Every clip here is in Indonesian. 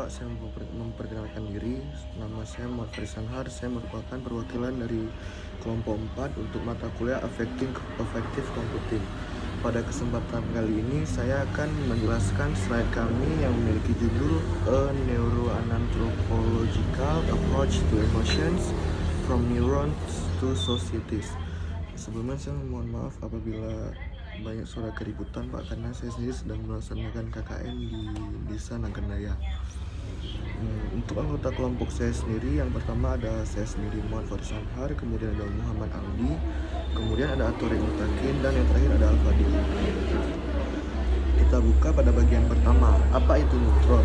Pak, saya memperkenalkan diri. Nama saya Muhammad Faris Anhar. Saya merupakan perwakilan dari kelompok 4 untuk mata kuliah Affective Computing. Pada kesempatan kali ini, saya akan menjelaskan slide kami yang memiliki judul A Neuroanthropological Approach to Emotions from Neurons to Societies. Sebelumnya saya mohon maaf apabila banyak suara keributan Pak, karena saya sendiri sedang melaksanakan KKN di Desa Naganaya. Untuk anggota kelompok saya sendiri, yang pertama ada saya sendiri Muhammad Faris Anhar, kemudian ada Muhammad Aldi, kemudian ada Atori Mutakin, dan yang terakhir ada Al-Fadil. Kita buka pada bagian pertama, apa itu neutron?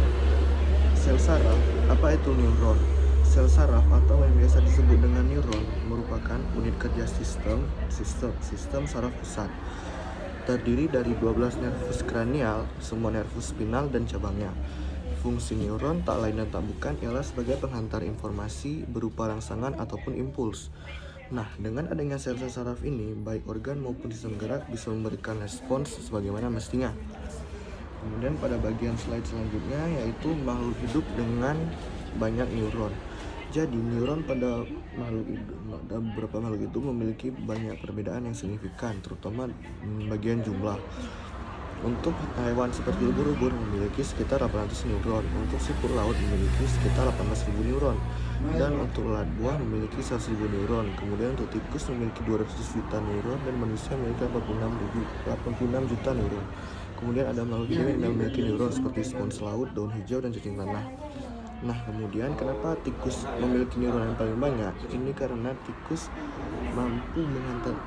Sel saraf, apa itu neuron? Sel saraf atau yang biasa disebut dengan neuron merupakan unit kerja sistem saraf pusat. Terdiri dari 12 nervus kranial, semua nervus spinal dan cabangnya. Fungsi neuron tak lain dan tak bukan ialah sebagai penghantar informasi berupa rangsangan ataupun impuls. Nah, dengan adanya sel-sel saraf ini, baik organ maupun sistem gerak bisa memberikan respons sebagaimana mestinya. Kemudian pada bagian slide selanjutnya yaitu makhluk hidup dengan banyak neuron. Jadi neuron pada beberapa makhluk itu memiliki banyak perbedaan yang signifikan, terutama bagian jumlah. Untuk hewan seperti ubur-ubur memiliki sekitar 800 neuron, untuk siput laut memiliki sekitar 18.000 neuron, dan untuk ulat buah memiliki 100.000 neuron. Kemudian untuk tikus memiliki 200 juta neuron, dan manusia memiliki 86 juta neuron. Kemudian ada makhluk hidup yang memiliki neuron seperti spons laut, daun hijau, dan cacing tanah. Nah, kemudian kenapa tikus memiliki neuron yang paling banyak? Ini karena tikus mampu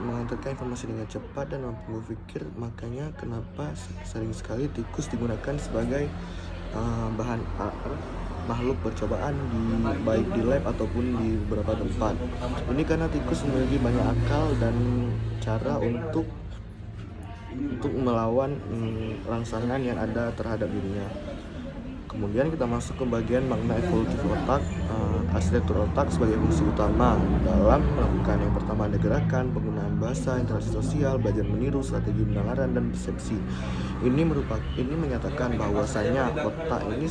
mengantarkan informasi dengan cepat dan mampu berpikir. Makanya kenapa sering sekali tikus digunakan sebagai bahan makhluk percobaan baik di lab ataupun di beberapa tempat. Ini karena tikus memiliki banyak akal dan cara untuk melawan rangsangan yang ada terhadap dirinya. Kemudian kita masuk ke bagian makna evolutif otak. Arsitektur otak sebagai fungsi utama dalam melakukan yang pertama ada gerakan, penggunaan bahasa, interaksi sosial, belajar meniru, strategi pendengaran, dan persepsi. Ini menyatakan bahwasanya otak ini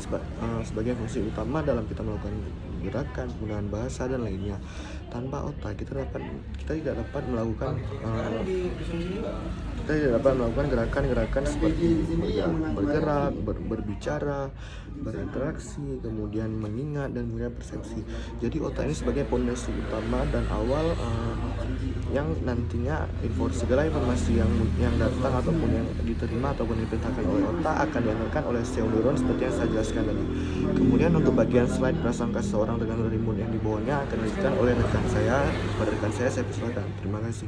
sebagai fungsi utama dalam kita melakukan gerakan, penggunaan bahasa, dan lainnya. Tanpa otak kita tidak dapat melakukan gerakan-gerakan seperti bergerak, berbicara, berinteraksi, kemudian mengingat, dan kemudian persepsi. Jadi otak ini sebagai pondasi utama dan awal yang nantinya segala informasi yang datang ataupun yang diterima ataupun diperintahkan oleh otak akan diantarkan oleh sel neuron seperti yang saya jelaskan tadi. Kemudian untuk bagian slide prasangka seseorang dengan remote yang dibawanya akan dijelaskan oleh rekan saya. Pada rekan saya persilakan. Terima kasih.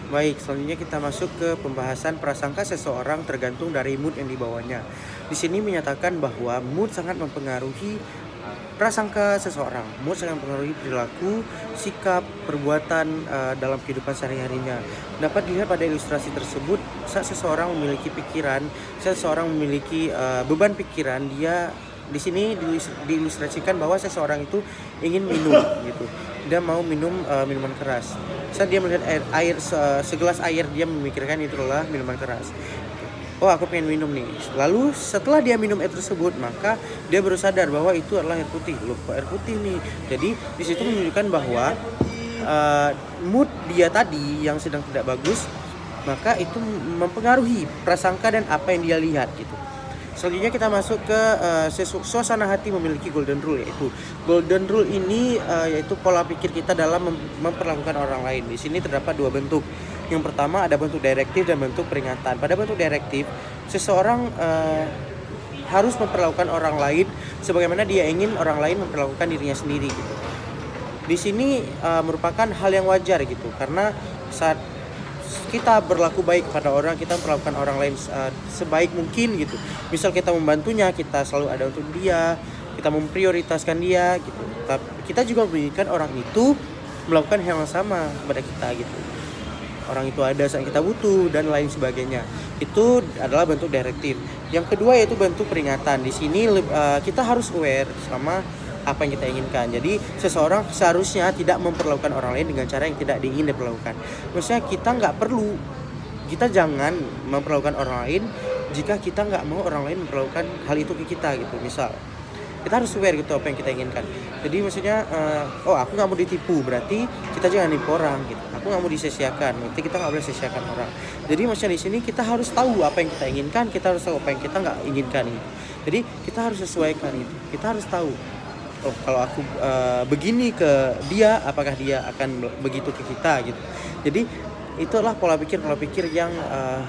Baik, selanjutnya kita masuk ke pembahasan prasangka seseorang tergantung dari mood yang dibawanya. Di sini menyatakan bahwa mood sangat mempengaruhi prasangka seseorang. Mood sangat mempengaruhi perilaku, sikap, perbuatan dalam kehidupan sehari-harinya. Dapat dilihat pada ilustrasi tersebut, saat seseorang memiliki pikiran, saat seseorang memiliki beban pikiran, dia di sini diilustrasikan bahwa seseorang itu ingin minum gitu. Dia mau minum minuman keras. Saat dia melihat segelas air, dia memikirkan itu adalah minuman keras. Oh, aku pengen minum nih. Lalu setelah dia minum air tersebut, maka dia baru sadar bahwa itu adalah air putih. Loh, kok air putih nih? Jadi di situ menunjukkan bahwa mood dia tadi yang sedang tidak bagus, maka itu mempengaruhi prasangka dan apa yang dia lihat gitu. Selanjutnya kita masuk ke suasana hati memiliki golden rule, yaitu golden rule ini yaitu pola pikir kita dalam memperlakukan orang lain. Di sini terdapat dua bentuk. Yang pertama ada bentuk direktif dan bentuk peringatan. Pada bentuk direktif, seseorang harus memperlakukan orang lain sebagaimana dia ingin orang lain memperlakukan dirinya sendiri gitu. Di sini merupakan hal yang wajar gitu, karena saat kita berlaku baik kepada orang, kita memperlakukan orang lain sebaik mungkin gitu. Misal kita membantunya, kita selalu ada untuk dia, kita memprioritaskan dia gitu. Tapi kita juga menginginkan orang itu melakukan hal yang sama kepada kita gitu. Orang itu ada saat kita butuh dan lain sebagainya. Itu adalah bentuk direktif. Yang kedua yaitu bentuk peringatan. Di sini kita harus aware sama apa yang kita inginkan. Jadi seseorang seharusnya tidak memperlakukan orang lain dengan cara yang tidak diingin diperlakukan. Maksudnya kita jangan memperlakukan orang lain jika kita nggak mau orang lain memperlakukan hal itu ke kita gitu. Misal kita harus aware gitu apa yang kita inginkan. Jadi maksudnya oh aku nggak mau ditipu, berarti kita jangan nipu orang gitu. Aku nggak mau disia-siakan, berarti kita nggak boleh sia-siakan orang. Jadi maksudnya di sini kita harus tahu apa yang kita inginkan, kita harus tahu apa yang kita nggak inginkan gitu. Jadi kita harus sesuaikan itu, kita harus tahu oh kalau aku begini ke dia, apakah dia akan begitu ke kita gitu. Jadi itulah pola pikir yang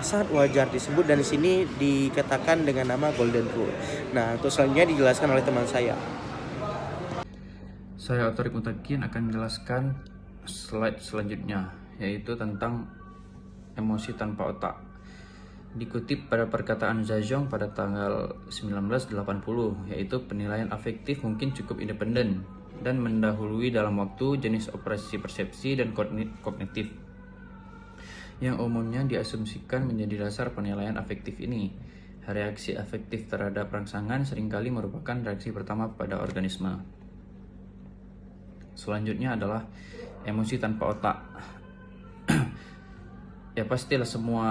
sangat wajar disebut, dan di sini dikatakan dengan nama golden rule. Nah, untuk selanjutnya dijelaskan oleh teman saya. Saya Otorik Mutakin akan menjelaskan slide selanjutnya, yaitu tentang emosi tanpa otak. Dikutip pada perkataan Zhajong pada tanggal 1980, yaitu penilaian afektif mungkin cukup independen dan mendahului dalam waktu jenis operasi persepsi dan kognitif yang umumnya diasumsikan menjadi dasar penilaian afektif ini. Reaksi afektif terhadap rangsangan seringkali merupakan reaksi pertama pada organisme. Selanjutnya adalah emosi tanpa otak. Ya pastilah semua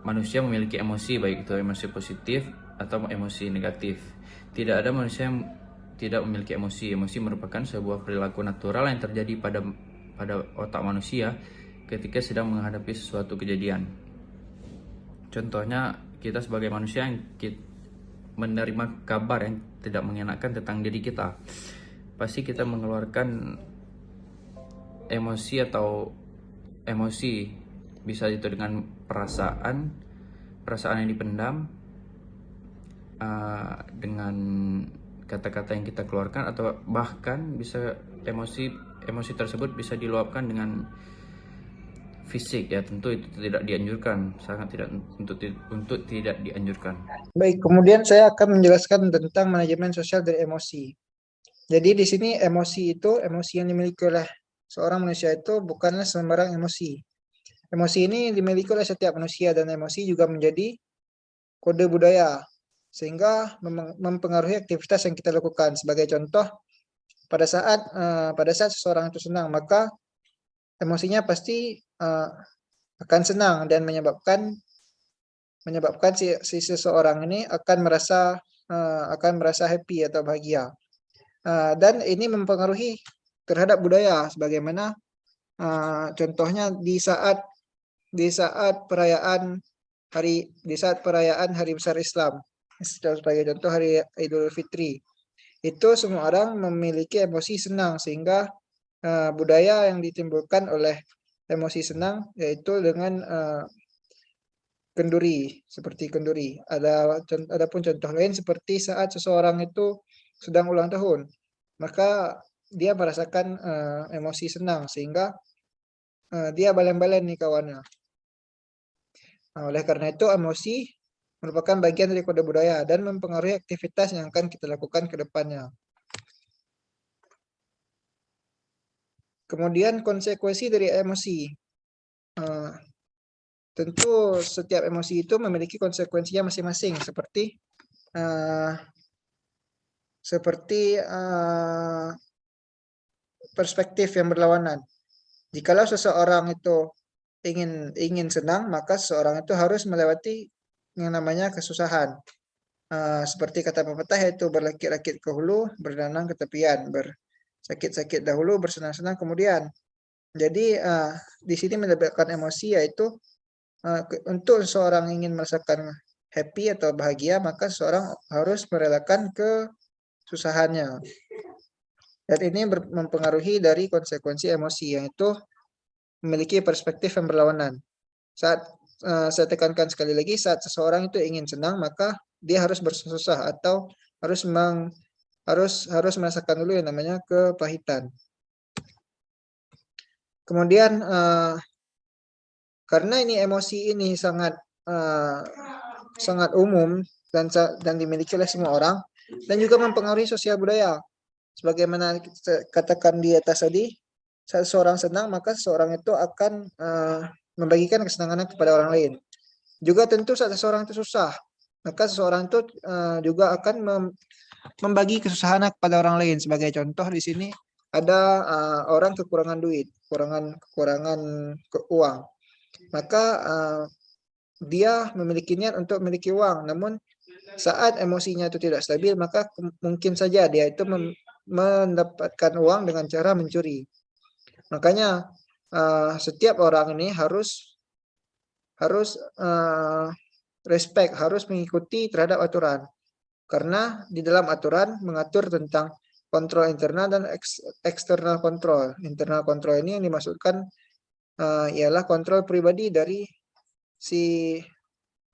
manusia memiliki emosi, baik itu emosi positif atau emosi negatif. Tidak ada manusia yang tidak memiliki emosi. Emosi merupakan sebuah perilaku natural yang terjadi pada otak manusia ketika sedang menghadapi suatu kejadian. Contohnya, kita sebagai manusia yang menerima kabar yang tidak mengenakan tentang diri kita, pasti kita mengeluarkan emosi, bisa itu dengan perasaan yang dipendam, dengan kata-kata yang kita keluarkan, atau bahkan bisa emosi tersebut bisa diluapkan dengan fisik. Ya tentu itu tidak dianjurkan, sangat tidak untuk tidak dianjurkan. Baik, kemudian saya akan menjelaskan tentang manajemen sosial dari emosi. Jadi di sini emosi yang dimiliki oleh seorang manusia itu bukanlah sembarang emosi. Emosi ini dimiliki oleh setiap manusia, dan emosi juga menjadi kode budaya sehingga mempengaruhi aktivitas yang kita lakukan. Sebagai contoh, pada saat seseorang itu senang, maka emosinya pasti akan senang dan menyebabkan si seseorang ini akan merasa happy atau bahagia. Dan ini mempengaruhi terhadap budaya, sebagaimana contohnya di saat perayaan hari besar Islam, sebagai contoh hari Idul Fitri, itu semua orang memiliki emosi senang, sehingga budaya yang ditimbulkan oleh emosi senang yaitu dengan kenduri, seperti kenduri. Adapun contoh lain seperti saat seseorang itu sedang ulang tahun, maka dia merasakan emosi senang, sehingga dia balen-balen nih kawannya. Nah, oleh karena itu emosi merupakan bagian dari kode budaya dan mempengaruhi aktivitas yang akan kita lakukan ke depannya. Kemudian konsekuensi dari emosi. Tentu setiap emosi itu memiliki konsekuensinya masing-masing, seperti perspektif yang berlawanan. Jikalau seseorang itu ingin senang, maka seseorang itu harus melewati yang namanya kesusahan. Seperti kata pepatah, yaitu berlakit-lakit ke hulu, berdanang ke tepian, bersakit-sakit dahulu, bersenang-senang kemudian. Jadi di sini melibatkan emosi, yaitu untuk seseorang ingin merasakan happy atau bahagia, maka seseorang harus merelakan kesusahannya. Dan ini mempengaruhi dari konsekuensi emosi, yaitu memiliki perspektif yang berlawanan. Saat saya tekankan sekali lagi, saat seseorang itu ingin senang, maka dia harus bersusah atau harus merasakan dulu yang namanya kepahitan. Kemudian karena ini emosi ini sangat umum dan dimiliki oleh semua orang, dan juga mempengaruhi sosial budaya. Sebagaimana kita katakan di atas tadi, saat seseorang senang, maka seseorang itu akan membagikan kesenangannya kepada orang lain. Juga tentu saat seseorang itu susah, maka seseorang itu juga akan membagi kesusahannya kepada orang lain. Sebagai contoh di sini ada orang kekurangan duit, kekurangan uang, maka dia memiliki niat untuk memiliki uang, namun Saat emosinya itu tidak stabil, maka mungkin saja dia itu mendapatkan uang dengan cara mencuri. Makanya setiap orang ini harus respect, harus mengikuti terhadap aturan. Karena di dalam aturan mengatur tentang kontrol internal dan eksternal kontrol. Internal kontrol ini yang dimaksudkan ialah kontrol pribadi dari si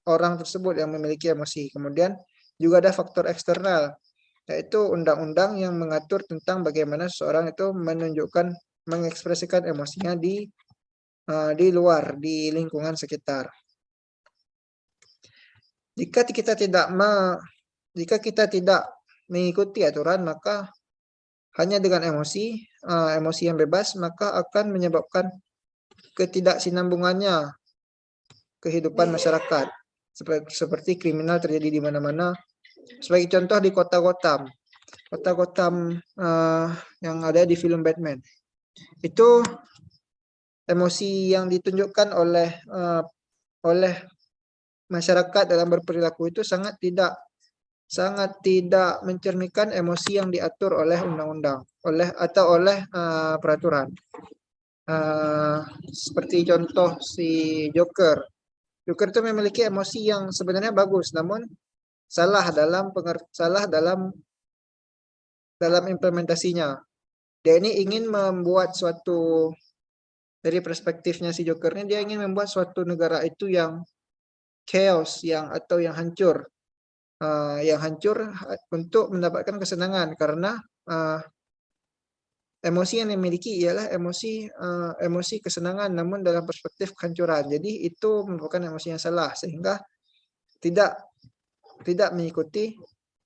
orang tersebut yang memiliki emosi. Kemudian juga ada faktor eksternal, yaitu undang-undang yang mengatur tentang bagaimana seseorang itu menunjukkan, mengekspresikan emosinya di luar, di lingkungan sekitar. Jika kita tidak mengikuti aturan, maka hanya dengan emosi yang bebas, maka akan menyebabkan ketidaksinambungannya kehidupan masyarakat. Seperti kriminal terjadi di mana-mana. Sebagai contoh di kota Gotham. Kota Gotham yang ada di film Batman. Itu emosi yang ditunjukkan oleh masyarakat dalam berperilaku itu sangat tidak mencerminkan emosi yang diatur oleh undang-undang, oleh peraturan. Seperti contoh si Joker. Joker itu memiliki emosi yang sebenarnya bagus, namun salah dalam implementasinya. Dia ini ingin membuat suatu, dari perspektifnya si Joker ini, dia ingin membuat suatu negara itu yang chaos, yang hancur, untuk mendapatkan kesenangan, karena emosi yang dimiliki ialah emosi kesenangan, namun dalam perspektif kehancuran. Jadi itu merupakan emosi yang salah, sehingga tidak mengikuti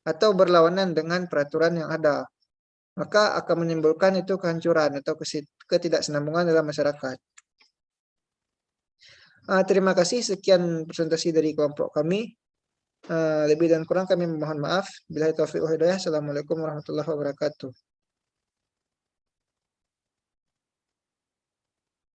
atau berlawanan dengan peraturan yang ada. Maka akan menimbulkan itu kehancuran atau ketidaksinambungan dalam masyarakat. Terima kasih, sekian presentasi dari kelompok kami. Lebih dan kurang kami mohon maaf. Billahi taufiq wal hidayah. Assalamualaikum warahmatullahi wabarakatuh.